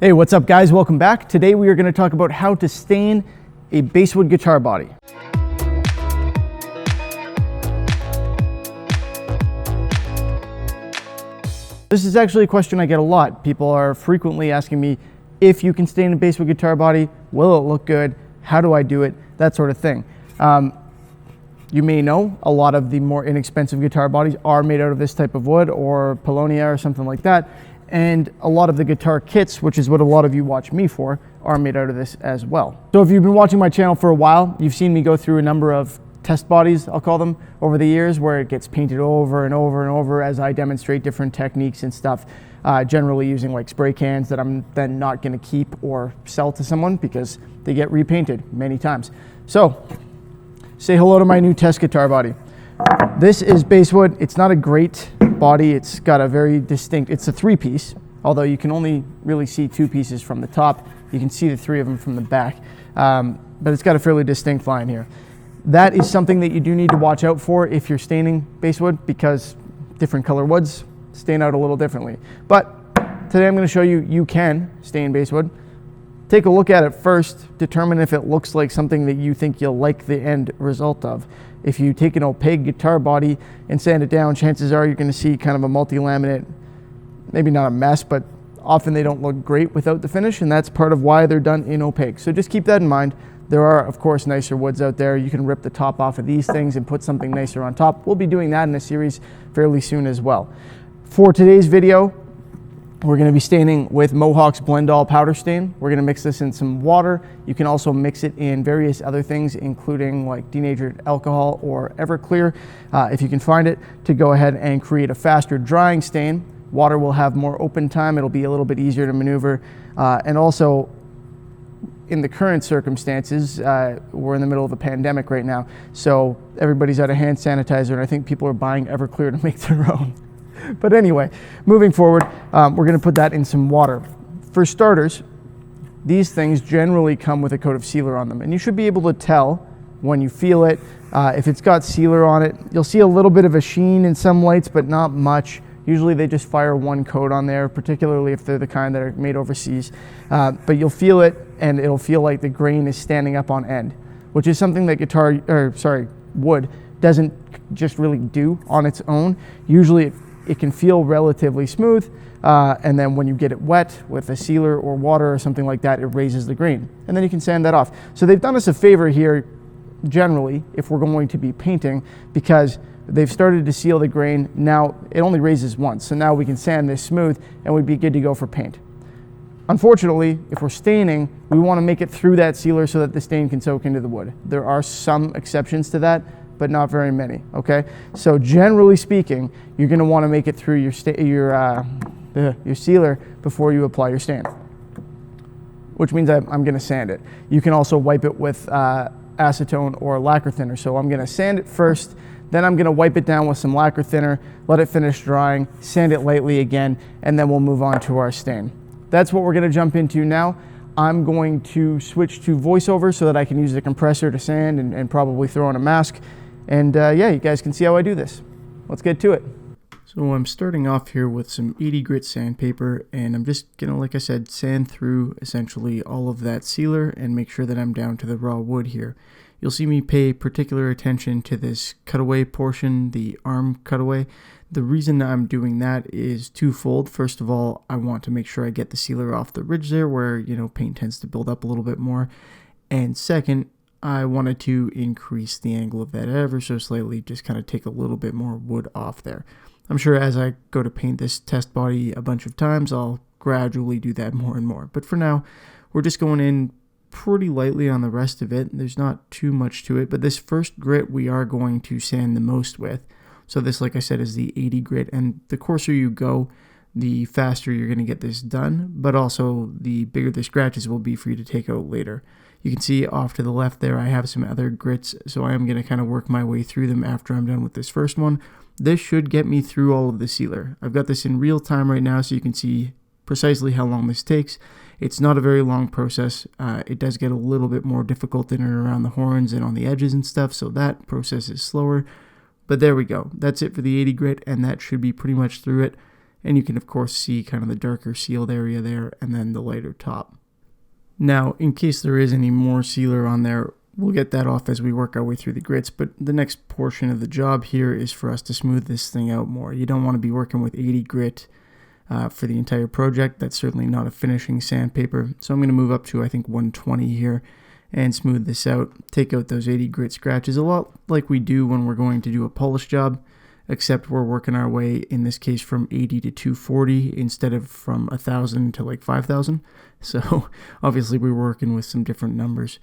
Hey, what's up guys? Welcome back. Today we are going to talk about how to stain a basswood guitar body. This is actually a question I get a lot. People are frequently asking me if you can stain a basswood guitar body, will it look good? How do I do it? That sort of thing. You may know a lot of the more inexpensive guitar bodies are made out of this type of wood or paulownia or something like that. And a lot of the guitar kits, which is what a lot of you watch me for, are made out of this as well. So if you've been watching my channel for a while, you've seen me go through a number of test bodies, I'll call them, over the years, where it gets painted over and over and over as I demonstrate different techniques and stuff, generally using like spray cans that I'm then not gonna keep or sell to someone because they get repainted many times. So, say hello to my new test guitar body. This is basswood. It's not a great body. It's got a very distinct, it's a three-piece, although you can only really see two pieces from the top. You can see the three of them from the back, but it's got a fairly distinct line here. That is something that you do need to watch out for if you're staining basswood, because different color woods stain out a little differently. But today I'm going to show you, you can stain basswood. Take a look at it first, determine if it looks like something that you think you'll like the end result of. If you take an opaque guitar body and sand it down, chances are you're going to see kind of a multi-laminate, maybe not a mess, but often they don't look great without the finish, and that's part of why they're done in opaque. So just keep that in mind. There are, of course, nicer woods out there. You can rip the top off of these things and put something nicer on top. We'll be doing that in a series fairly soon as well. For today's video, we're going to be staining with Mohawk's Blend All Powder Stain. We're going to mix this in some water. You can also mix it in various other things, including like denatured alcohol or Everclear, if you can find it, to go ahead and create a faster drying stain. Water will have more open time. It'll be a little bit easier to maneuver. And also, in the current circumstances, we're in the middle of a pandemic right now, so everybody's out of hand sanitizer, and I think people are buying Everclear to make their own. But anyway, moving forward, we're going to put that in some water. For starters, these things generally come with a coat of sealer on them, and you should be able to tell when you feel it. If it's got sealer on it, you'll see a little bit of a sheen in some lights, but not much. Usually they just fire one coat on there, particularly if they're the kind that are made overseas. But you'll feel it, and it'll feel like the grain is standing up on end, which is something that wood doesn't just really do on its own. Usually it can feel relatively smooth, and then when you get it wet with a sealer or water or something like that, it raises the grain, and then you can sand that off. So they've done us a favor here, generally, if we're going to be painting, because they've started to seal the grain. Now it only raises once, so now we can sand this smooth and we'd be good to go for paint. Unfortunately, if we're staining, we want to make it through that sealer so that the stain can soak into the wood. There are some exceptions to that, but not very many, okay? So generally speaking, you're going to want to make it through your sealer before you apply your stain, which means I'm going to sand it. You can also wipe it with acetone or lacquer thinner. So I'm going to sand it first, then I'm going to wipe it down with some lacquer thinner, let it finish drying, sand it lightly again, and then we'll move on to our stain. That's what we're going to jump into now. I'm going to switch to voiceover so that I can use the compressor to sand and probably throw on a mask. And yeah, you guys can see how I do this. Let's get to it. So I'm starting off here with some 80 grit sandpaper, and I'm just gonna, like I said, sand through essentially all of that sealer and make sure that I'm down to the raw wood here. You'll see me pay particular attention to this cutaway portion, the arm cutaway. The reason I'm doing that is twofold. First of all, I want to make sure I get the sealer off the ridge there where, you know, paint tends to build up a little bit more. And second, I wanted to increase the angle of that ever so slightly, just kind of take a little bit more wood off there. I'm sure as I go to paint this test body a bunch of times, I'll gradually do that more and more. But for now, we're just going in pretty lightly on the rest of it. There's not too much to it, but this first grit we are going to sand the most with. So this, like I said, is the 80 grit, and the coarser you go, the faster you're going to get this done, but also the bigger the scratches will be for you to take out later. You can see off to the left there I have some other grits, so I am going to kind of work my way through them after I'm done with this first one. This should get me through all of the sealer. I've got this in real time right now so you can see precisely how long this takes. It's not a very long process. It does get a little bit more difficult in and around the horns and on the edges and stuff, so that process is slower. But there we go. That's it for the 80 grit, and that should be pretty much through it. And you can of course see kind of the darker sealed area there and then the lighter top. Now, in case there is any more sealer on there, we'll get that off as we work our way through the grits, but the next portion of the job here is for us to smooth this thing out more. You don't want to be working with 80 grit for the entire project. That's certainly not a finishing sandpaper. So I'm going to move up to, I think, 120 here and smooth this out. Take out those 80 grit scratches, a lot like we do when we're going to do a polish job, except we're working our way, in this case, from 80 to 240 instead of from 1,000 to like 5,000. So obviously we're working with some different numbers.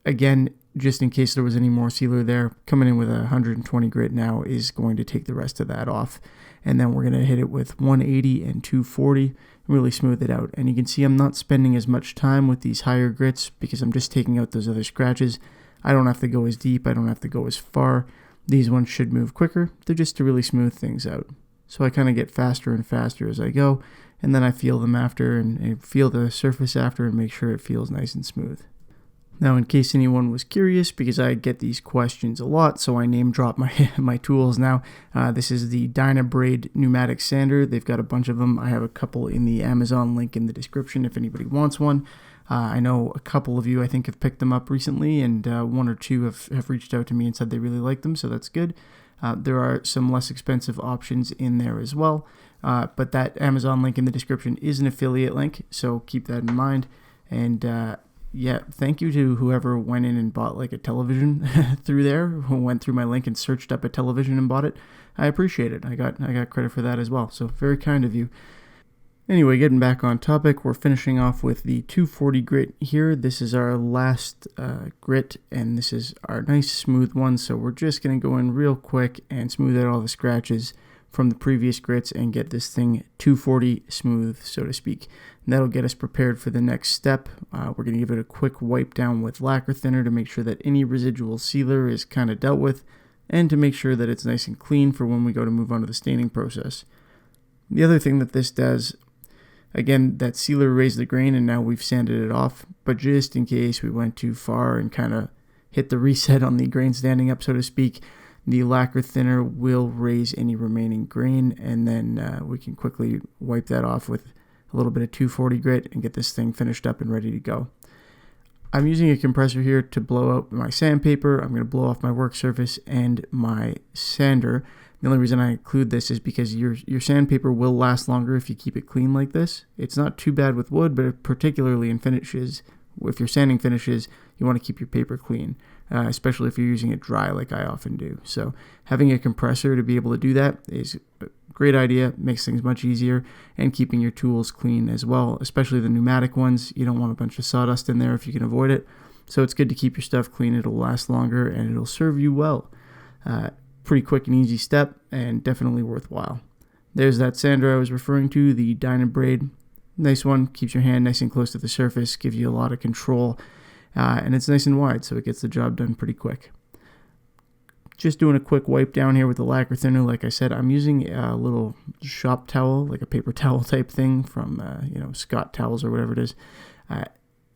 Again, just in case there was any more sealer there, coming in with 120 grit now is going to take the rest of that off. And then we're going to hit it with 180 and 240, really smooth it out. And you can see I'm not spending as much time with these higher grits because I'm just taking out those other scratches. I don't have to go as deep. I don't have to go as far. These ones should move quicker. They're just to really smooth things out. So I kind of get faster and faster as I go, and then I feel them after and feel the surface after and make sure it feels nice and smooth. Now, in case anyone was curious, because I get these questions a lot, so I name drop my tools now. This is the Dynabraid pneumatic sander. They've got a bunch of them. I have a couple in the Amazon link in the description if anybody wants one. I know a couple of you, I think, have picked them up recently, and one or two have reached out to me and said they really like them, so that's good. There are some less expensive options in there as well, but that Amazon link in the description is an affiliate link, so keep that in mind. And yeah, thank you to whoever went in and bought like a television through there, who went through my link and searched up a television and bought it. I appreciate it. I got credit for that as well, so very kind of you. Anyway, getting back on topic, we're finishing off with the 240 grit here. This is our last grit, and this is our nice smooth one, so we're just going to go in real quick and smooth out all the scratches from the previous grits and get this thing 240 smooth, so to speak. And that'll get us prepared for the next step. We're going to give it a quick wipe down with lacquer thinner to make sure that any residual sealer is kind of dealt with, and to make sure that it's nice and clean for when we go to move on to the staining process. The other thing that this does, again, that sealer raised the grain and now we've sanded it off, but just in case we went too far and kind of hit the reset on the grain standing up, so to speak, the lacquer thinner will raise any remaining grain, and then we can quickly wipe that off with a little bit of 240 grit and get this thing finished up and ready to go. I'm using a compressor here to blow out my sandpaper. I'm going to blow off my work surface and my sander. The only reason I include this is because your sandpaper will last longer if you keep it clean like this. It's not too bad with wood, but particularly in finishes, if you're sanding finishes, you want to keep your paper clean, especially if you're using it dry like I often do. So having a compressor to be able to do that is a great idea, makes things much easier, and keeping your tools clean as well, especially the pneumatic ones. You don't want a bunch of sawdust in there if you can avoid it. So it's good to keep your stuff clean. It'll last longer and it'll serve you well. Pretty quick and easy step, and definitely worthwhile. There's that sander I was referring to, the Dynabraid. Nice one, keeps your hand nice and close to the surface, gives you a lot of control, and it's nice and wide, so it gets the job done pretty quick. Just doing a quick wipe down here with the lacquer thinner. Like I said, I'm using a little shop towel, like a paper towel type thing from Scott Towels or whatever it is.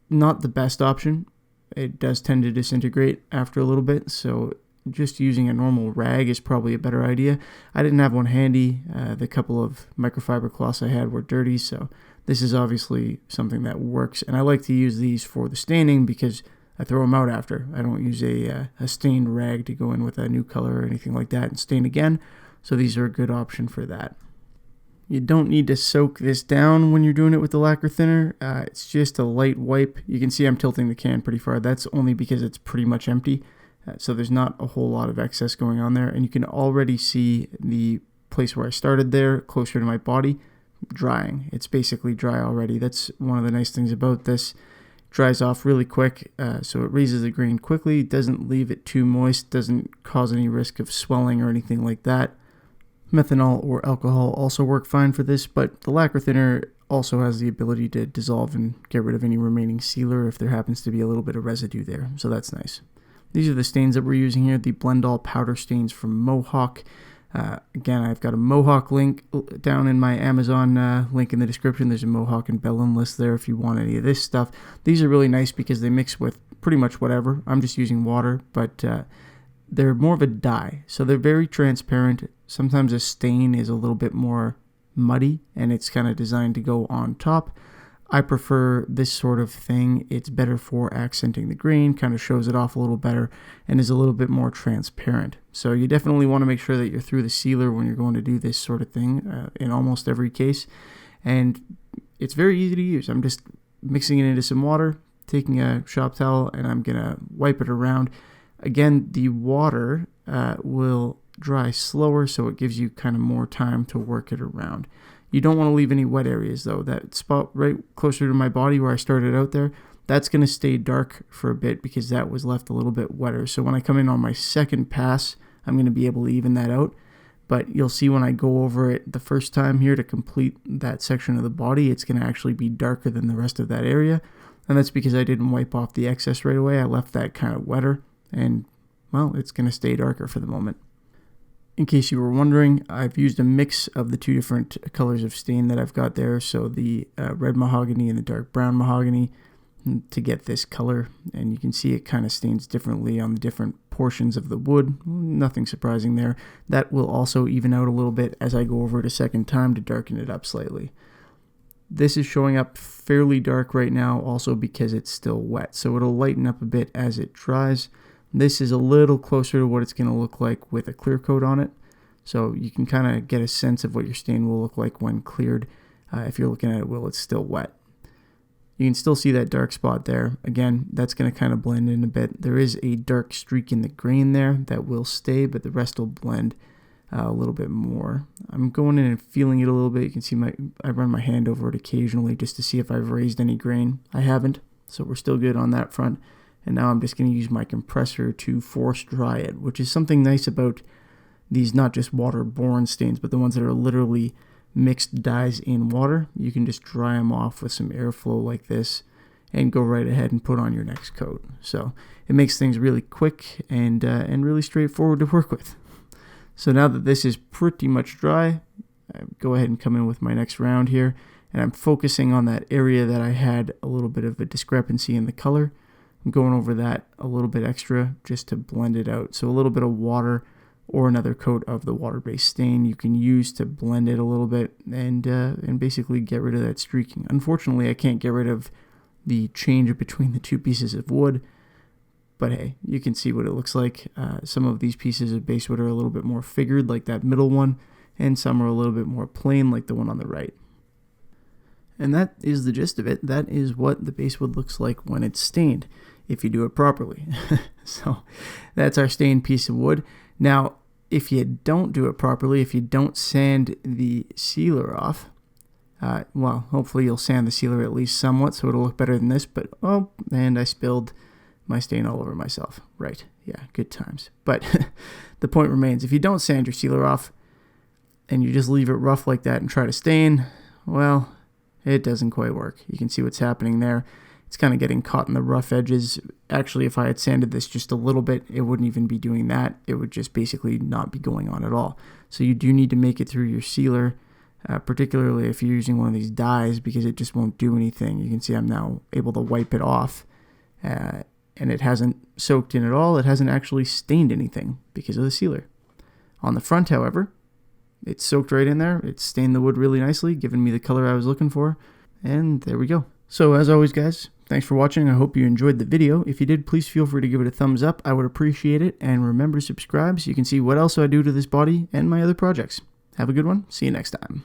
Not the best option. It does tend to disintegrate after a little bit, so just using a normal rag is probably a better idea. I didn't have one handy. The couple of microfiber cloths I had were dirty, so this is obviously something that works. And I like to use these for the staining because I throw them out after. I don't use a stained rag to go in with a new color or anything like that and stain again, so these are a good option for that. You don't need to soak this down when you're doing it with the lacquer thinner. It's just a light wipe. You can see I'm tilting the can pretty far. That's only because it's pretty much empty. So there's not a whole lot of excess going on there. And you can already see the place where I started there, closer to my body, drying. It's basically dry already. That's one of the nice things about this. It dries off really quick, so it raises the grain quickly, doesn't leave it too moist, doesn't cause any risk of swelling or anything like that. Methanol or alcohol also work fine for this, but the lacquer thinner also has the ability to dissolve and get rid of any remaining sealer if there happens to be a little bit of residue there, so that's nice. These are the stains that we're using here, the Blend All powder stains from Mohawk. Again, I've got a Mohawk link down in my Amazon link in the description. There's a Mohawk and Bellin list there if you want any of this stuff. These are really nice because they mix with pretty much whatever. I'm just using water, but they're more of a dye, so they're very transparent. Sometimes a stain is a little bit more muddy and it's kind of designed to go on top. I prefer this sort of thing. It's better for accenting the grain, kind of shows it off a little better, and is a little bit more transparent. So you definitely want to make sure that you're through the sealer when you're going to do this sort of thing in almost every case. And it's very easy to use. I'm just mixing it into some water, taking a shop towel, and I'm going to wipe it around. Again, the water will dry slower, so it gives you kind of more time to work it around. You don't want to leave any wet areas though. That spot right closer to my body where I started out there, that's going to stay dark for a bit because that was left a little bit wetter. So when I come in on my second pass, I'm going to be able to even that out. But you'll see when I go over it the first time here to complete that section of the body, it's going to actually be darker than the rest of that area. And that's because I didn't wipe off the excess right away. I left that kind of wetter and, well, it's going to stay darker for the moment. In case you were wondering, I've used a mix of the two different colors of stain that I've got there. So the red mahogany and the dark brown mahogany to get this color. And you can see it kind of stains differently on the different portions of the wood. Nothing surprising there. That will also even out a little bit as I go over it a second time to darken it up slightly. This is showing up fairly dark right now also because it's still wet. So it'll lighten up a bit as it dries. This is a little closer to what it's going to look like with a clear coat on it. So you can kind of get a sense of what your stain will look like when cleared if you're looking at it while it's still wet. You can still see that dark spot there. Again, that's going to kind of blend in a bit. There is a dark streak in the grain there that will stay, but the rest will blend a little bit more. I'm going in and feeling it a little bit. You can see I run my hand over it occasionally just to see if I've raised any grain. I haven't, so we're still good on that front. And now I'm just going to use my compressor to force dry it, which is something nice about these not just waterborne stains, but the ones that are literally mixed dyes in water. You can just dry them off with some airflow like this and go right ahead and put on your next coat. So it makes things really quick and really straightforward to work with. So now that this is pretty much dry, I go ahead and come in with my next round here, and I'm focusing on that area that I had a little bit of a discrepancy in the color. I'm going over that a little bit extra just to blend it out. So a little bit of water or another coat of the water-based stain you can use to blend it a little bit and basically get rid of that streaking. Unfortunately, I can't get rid of the change between the two pieces of wood, but hey, you can see what it looks like. Some of these pieces of basswood are a little bit more figured, like that middle one, and some are a little bit more plain, like the one on the right. And that is the gist of it. That is what the basswood looks like when it's stained, if you do it properly. So that's our stained piece of wood. Now, if you don't do it properly, if you don't sand the sealer off, well, hopefully you'll sand the sealer at least somewhat so it'll look better than this, but, oh, and I spilled my stain all over myself. Right, yeah, good times. But the point remains, if you don't sand your sealer off and you just leave it rough like that and try to stain, well, it doesn't quite work. You can see what's happening there. It's kind of getting caught in the rough edges. Actually, if I had sanded this just a little bit, it wouldn't even be doing that. It would just basically not be going on at all. So you do need to make it through your sealer, particularly if you're using one of these dyes, because it just won't do anything. You can see I'm now able to wipe it off, and it hasn't soaked in at all. It hasn't actually stained anything because of the sealer. On the front, however, it's soaked right in there. It's stained the wood really nicely, giving me the color I was looking for, and there we go. So as always, guys, thanks for watching. I hope you enjoyed the video. If you did, please feel free to give it a thumbs up. I would appreciate it. And remember to subscribe so you can see what else I do to this body and my other projects. Have a good one. See you next time.